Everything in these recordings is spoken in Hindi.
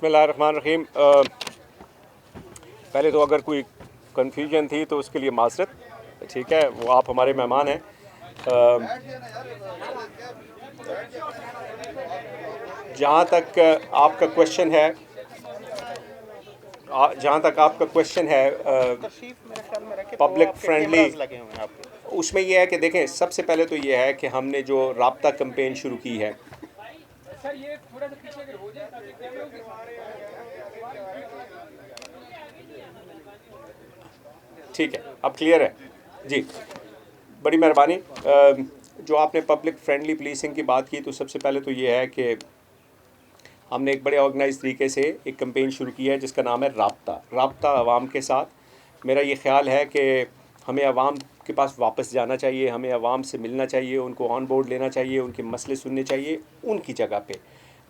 बिस्मिल्लाहिर्रहमानिर्रहीम। पहले तो अगर कोई कन्फ्यूजन थी तो उसके लिए माज़रत, ठीक है, वो आप हमारे मेहमान हैं। जहाँ तक आपका क्वेश्चन है पब्लिक फ्रेंडली, उसमें यह है कि देखें, सबसे पहले तो ये है कि हमने जो राब्ता कैंपेन शुरू की है, सर ये थोड़ा सा पीछे अगर हो जाए ताकि कैमरों के ठीक है, अब क्लियर है जी, बड़ी मेहरबानी। जो आपने पब्लिक फ्रेंडली पुलिसिंग की बात की, तो सबसे पहले तो ये है कि हमने एक बड़े ऑर्गेनाइज तरीके से एक कैंपेन शुरू किया है जिसका नाम है राब्ता आवाम के साथ। मेरा ये ख्याल है कि हमें आवाम के पास वापस जाना चाहिए, हमें आवाम से मिलना चाहिए, उनको ऑन बोर्ड लेना चाहिए, उनके मसले सुनने चाहिए उनकी जगह पे।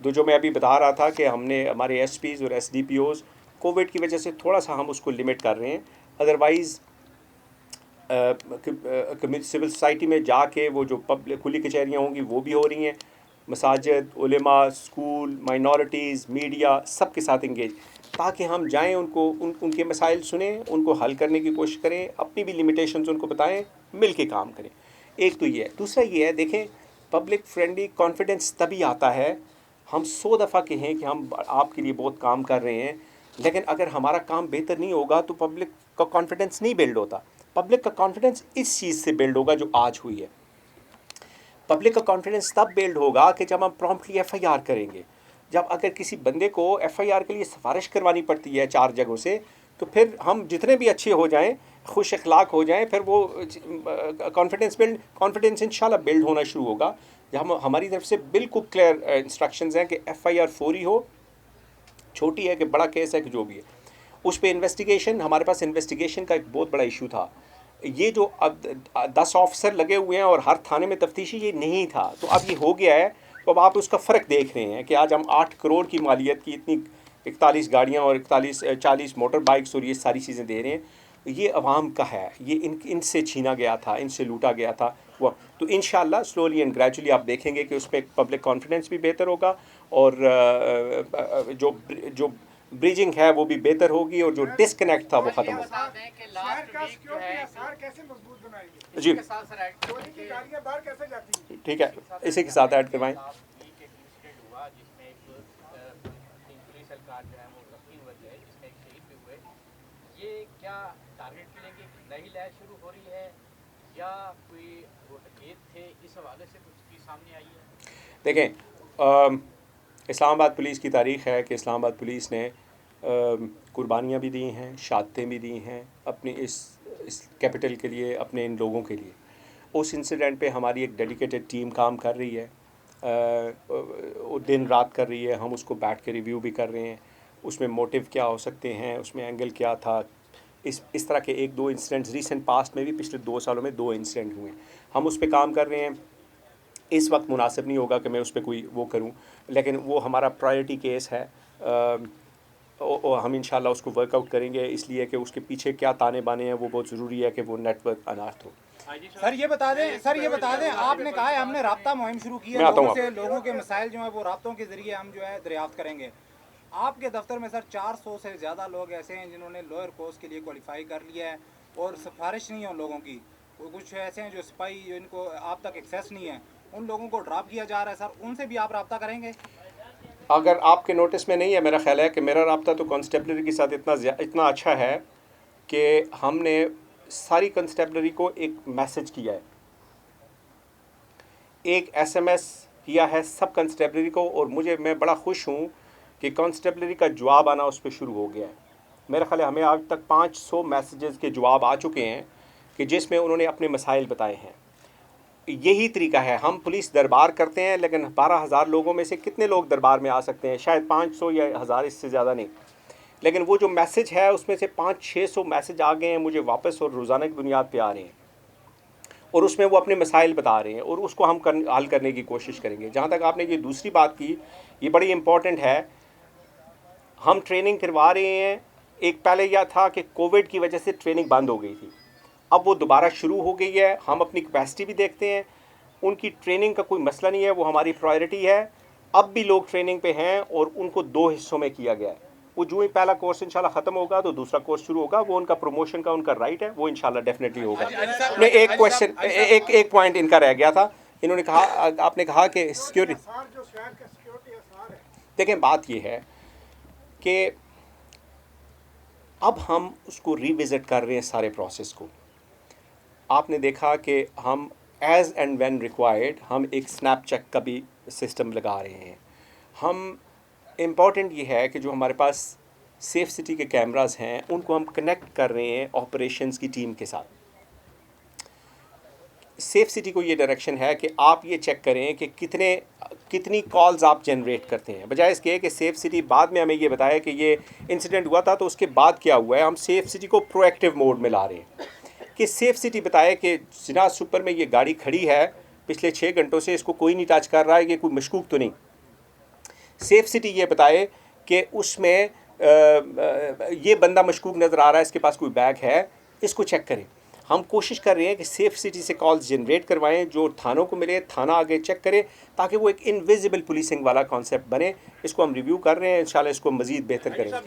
तो जो मैं अभी बता रहा था कि हमने हमारे एसपीज़ और एसडीपीओज़ कोविड की वजह से थोड़ा सा हम उसको लिमिट कर रहे हैं, अदरवाइज़ सिविल सोसाइटी में जाके वो जो पब्लिक खुली कचहरियाँ होंगी वो भी हो रही हैं। मसाजिद, उलेमा, स्कूल, माइनॉरिटीज़, मीडिया, सब के साथ इंगेज, ताकि हम जाएं, उनके मसाइल सुनें, उनको हल करने की कोशिश करें, अपनी भी लिमिटेशंस उनको बताएं, मिल के काम करें। एक तो ये है। दूसरा ये है, देखें, पब्लिक फ्रेंडली कॉन्फिडेंस तभी आता है, हम 100 दफ़ा कहें कि हम आपके लिए बहुत काम कर रहे हैं, लेकिन अगर हमारा काम बेहतर नहीं होगा तो पब्लिक का कॉन्फिडेंस नहीं बिल्ड होता। पब्लिक का कॉन्फिडेंस इस चीज़ से बिल्ड होगा जो आज हुई है। पब्लिक का कॉन्फिडेंस तब बिल्ड होगा कि जब हम प्रॉम्प्टली एफआईआर करेंगे। जब अगर किसी बंदे को एफआईआर के लिए सिफारिश करवानी पड़ती है 4 जगहों से, तो फिर हम जितने भी अच्छे हो जाएं, खुश अखलाक हो जाएं, फिर वो कॉन्फिडेंस इंशाल्लाह बिल्ड होना शुरू होगा। जब हमारी तरफ से बिल्कुल क्लियर इंस्ट्रक्शंस हैं कि एफआईआर फौरी हो, छोटी है कि बड़ा केस है कि जो भी है, उस पर इन्वेस्टिगेशन, हमारे पास इन्वेस्टिगेशन का एक बहुत बड़ा इशू था। ये जो अब 10 ऑफिसर लगे हुए हैं और हर थाने में तफ्तीशी, ये नहीं था, तो अब ये हो गया है। तो अब आप उसका फ़र्क देख रहे हैं कि आज हम 8 करोड़ की मालियत की इतनी 41 गाड़ियाँ और 40 मोटर बाइक्स और ये सारी चीज़ें दे रहे हैं। ये अवाम का है, ये इनसे छीना गया था, इनसे लूटा गया था वो। तो इंशाल्लाह स्लोली एंड ग्रेजुअली आप देखेंगे कि उस पर पब्लिक कॉन्फिडेंस भी बेहतर होगा, और जो जो ब्रिजिंग है वो भी बेहतर होगी, और जो डिस्कनेक्ट था वो ख़त्म होगा। जी ठीक है, इसी के साथ ऐड करवाएं। ये क्या टारगेट के लिए नई लहर शुरू हो रही है या कोई रोहकेत थे, इस हवाले से कुछ चीज़ सामने आई है? देखें, इस्लामाबाद पुलिस की तारीख़ है कि इस्लामाबाद पुलिस ने कुर्बानियाँ भी दी हैं, शहादतें भी दी हैं अपनी इस कैपिटल के लिए, अपने इन लोगों के लिए। उस इंसिडेंट पे हमारी एक डेडिकेटेड टीम काम कर रही है, दिन रात कर रही है। हम उसको बैठ के रिव्यू भी कर रहे हैं, उसमें मोटिव क्या हो सकते हैं, उसमें एंगल क्या था। इस तरह के 1-2 इंसिडेंट्स रिसेंट पास्ट में भी, पिछले 2 सालों में 2 इंसिडेंट हुए, हम उस पर काम कर रहे हैं। इस वक्त मुनासिब नहीं होगा कि मैं उस पर कोई वो करूं, लेकिन वो हमारा प्रायोरिटी केस है। हम इंशाल्लाह उसको वर्कआउट करेंगे, इसलिए कि उसके पीछे क्या ताने बाने हैं वो बहुत ज़रूरी है कि वो नेटवर्क अनाथ हो। सर ये बता दें, आपने कहा है हमने राब्ता मुहिम शुरू की है, लोगों के मसाइल जो है वो राब्तों के ज़रिए हम जो है दरियाफ्त करेंगे। आपके दफ्तर में सर 400 से ज़्यादा लोग ऐसे हैं जिन्होंने लोअर कोर्स के लिए क्वालिफाई कर लिया है और सिफारिश नहीं है उन लोगों की। कुछ ऐसे हैं जो सिपाही, जो इनको आप तक एक्सेस नहीं है, उन लोगों को ड्रॉप किया जा रहा है। सर उनसे भी आप रब्ता करेंगे? अगर आपके नोटिस में नहीं है, मेरा ख्याल है कि मेरा रब्ता तो कांस्टेबलरी के साथ इतना अच्छा है कि हमने सारी कांस्टेबलरी को एक मैसेज किया है, एक एसएमएस किया है सब कांस्टेबलरी को, और मैं बड़ा खुश हूँ कि कांस्टेबलरी का जवाब आना उस पर शुरू हो गया है। मेरा ख्याल है हमें आज तक 500 मैसेजेस के जवाब आ चुके हैं कि जिसमें उन्होंने अपने मसाइल बताए हैं। यही तरीका है, हम पुलिस दरबार करते हैं, लेकिन 12,000 लोगों में से कितने लोग दरबार में आ सकते हैं? शायद 500 या 1000, इससे ज़्यादा नहीं। लेकिन वो जो मैसेज है उसमें से 500-600 मैसेज आ गए हैं मुझे वापस, और रोज़ाना की बुनियाद पे आ रहे हैं, और उसमें वो अपने मसाइल बता रहे हैं, और उसको हम हल करने की कोशिश करेंगे। जहाँ तक आपने ये दूसरी बात की, ये बड़ी इम्पॉर्टेंट है। हम ट्रेनिंग करवा रहे हैं। एक पहले यह था कि कोविड की वजह से ट्रेनिंग बंद हो गई थी, अब वो दोबारा शुरू हो गई है। हम अपनी कैपेसिटी भी देखते हैं, उनकी ट्रेनिंग का कोई मसला नहीं है, वो हमारी प्रायोरिटी है। अब भी लोग ट्रेनिंग पे हैं और उनको 2 हिस्सों में किया गया है। वो जो ही पहला कोर्स इंशाल्लाह ख़त्म होगा तो दूसरा कोर्स शुरू होगा, वो उनका प्रमोशन का उनका राइट है, वो इंशाल्लाह डेफिनेटली होगा। नहीं, एक क्वेश्चन, एक पॉइंट इनका रह गया था। इन्होंने कहा, आपने कहा कि सिक्योरिटी, देखें बात ये है कि अब हम उसको रिविज़िट कर रहे हैं सारे प्रोसेस को। आपने देखा कि हम एज़ एंड व्हेन रिक्वायर्ड हम एक स्नैप चेक का भी सिस्टम लगा रहे हैं। हम इम्पॉर्टेंट ये है कि जो हमारे पास सेफ सिटी के कैमरास हैं उनको हम कनेक्ट कर रहे हैं ऑपरेशंस की टीम के साथ। सेफ सिटी को ये डायरेक्शन है कि आप ये चेक करें कि कितनी कॉल्स आप जनरेट करते हैं, बजाय इसके कि सेफ सिटी बाद में हमें ये बताया कि ये इंसिडेंट हुआ था तो उसके बाद क्या हुआ है। हम सेफ सिटी को प्रोएक्टिव मोड में ला रहे हैं कि सेफ सिटी बताए कि जिना सुपर में ये गाड़ी खड़ी है पिछले 6 घंटों से, इसको कोई नहीं टच कर रहा है, ये कोई मशकूक तो नहीं। सेफ सिटी ये बताए कि उसमें ये बंदा मशकूक नज़र आ रहा है, इसके पास कोई बैग है, इसको चेक करें। हम कोशिश कर रहे हैं कि सेफ सिटी से कॉल्स जनरेट करवाएं, जो थानों को मिले थाना आगे चेक करे, ताकि वो एक इनविजिबल पुलिसिंग वाला कॉन्सेप्ट बने। इसको हम रिव्यू कर रहे हैं, इंशाल्लाह इसको मज़ीद बेहतर करेंगे।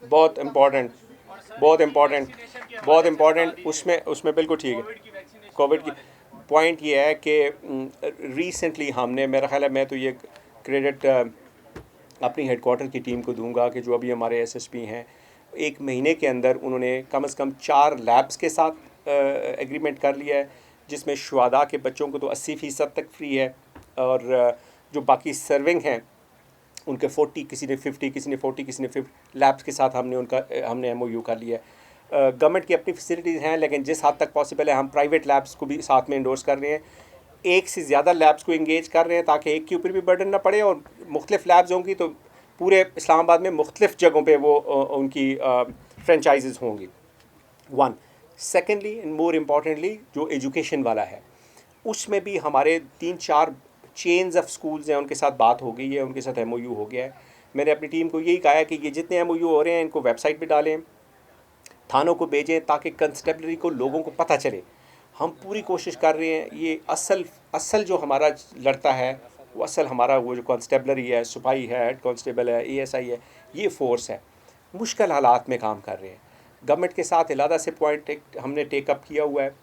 बहुत इम्पॉर्टेंट उसमें बिल्कुल ठीक है। कोविड की पॉइंट ये है कि रिसेंटली हमने, मेरा ख्याल है, मैं तो ये क्रेडिट अपनी हेडक्वार्टर की टीम को दूंगा कि जो अभी हमारे एसएसपी हैं, 1 महीने के अंदर उन्होंने कम से कम 4 लैब्स के साथ एग्रीमेंट कर लिया है, जिसमें शुहादा के बच्चों को तो 80% तक फ्री है, और जो बाकी सर्विंग हैं उनके 40, किसी ने 50, किसी ने 40, किसी ने 50 लैब्स के साथ हमने MOU कर लिया है। गवर्नमेंट की अपनी फैसिलिटीज़ हैं, लेकिन जिस हद तक पॉसिबल है हम प्राइवेट लैब्स को भी साथ में इंडोर्स कर रहे हैं। एक से ज़्यादा लैब्स को इंगेज कर रहे हैं ताकि एक के ऊपर भी बर्डन ना पड़े, और मुख्तलिफ लैब्स होंगी तो पूरे इस्लामाबाद में मुख्तलिफ जगहों पे वो उनकी फ्रेंचाइजेज़ होंगी। 1 सेकेंडली एंड मोर इम्पॉर्टेंटली जो एजुकेशन वाला है, उसमें भी हमारे 3-4 चेन्स ऑफ स्कूल्स हैं, उनके साथ बात हो गई है, उनके साथ MOU हो गया है। मैंने अपनी टीम को यही कहा है कि ये जितने MOU हो रहे हैं इनको वेबसाइट पे डालें, थानों को भेजें, ताकि कंस्टेबलरी को लोगों को पता चले। हम पूरी कोशिश कर रहे हैं, ये असल जो हमारा लड़ता है वो असल हमारा वो जो कांस्टेबलरी है, सिपाही है, हेड कांस्टेबल है, ASI है, ये फोर्स है। मुश्किल हालात में काम कर रहे हैं। गवर्नमेंट के साथ इलादा से पॉइंट हमने टेकअप किया हुआ है,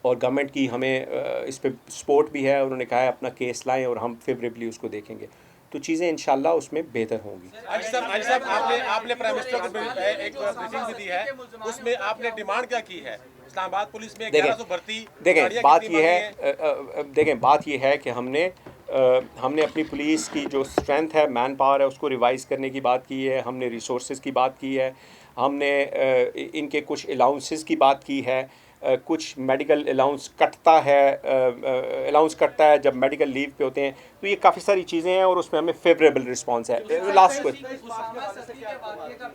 और गवर्नमेंट की हमें इस पे सपोर्ट भी है। उन्होंने कहा है अपना केस लाएं और हम फेवरेबली उसको देखेंगे, तो चीज़ें इंशाल्लाह उसमें बेहतर होंगी। आपने प्राइम मिनिस्टर को एक ब्रीफिंग भी दी है, उसमें आपने डिमांड क्या की है? इस्लामाबाद पुलिस में 1100 भर्ती। देखें बात ये है कि हमने अपनी पुलिस की जो स्ट्रेंथ है, मैन पावर है, उसको रिवाइज़ करने की बात की है। हमने रिसोर्सेज की बात की है, हमने इनके कुछ अलाउंसेस की बात की है। कुछ मेडिकल अलाउंस कटता है जब मेडिकल लीव पे होते हैं, तो ये काफ़ी सारी चीज़ें हैं और उसमें हमें फेवरेबल रिस्पांस है। लास्ट क्वेश्चन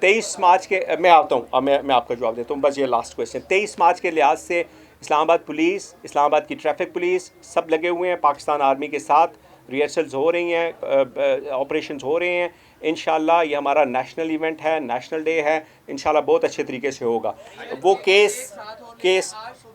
23 मार्च के, मैं आता हूँ, मैं आपका जवाब देता हूँ, बस ये लास्ट क्वेश्चन। 23 मार्च के लिहाज से इस्लामाबाद पुलिस, इस्लामाबाद की ट्रैफिक पुलिस सब लगे हुए हैं, पाकिस्तान आर्मी के साथ रिहर्सल्स हो रही हैं, ऑपरेशंस हो रहे हैं। इंशाल्लाह ये हमारा नेशनल इवेंट है, नेशनल डे है, इंशाल्लाह बहुत अच्छे तरीके से होगा। वो केस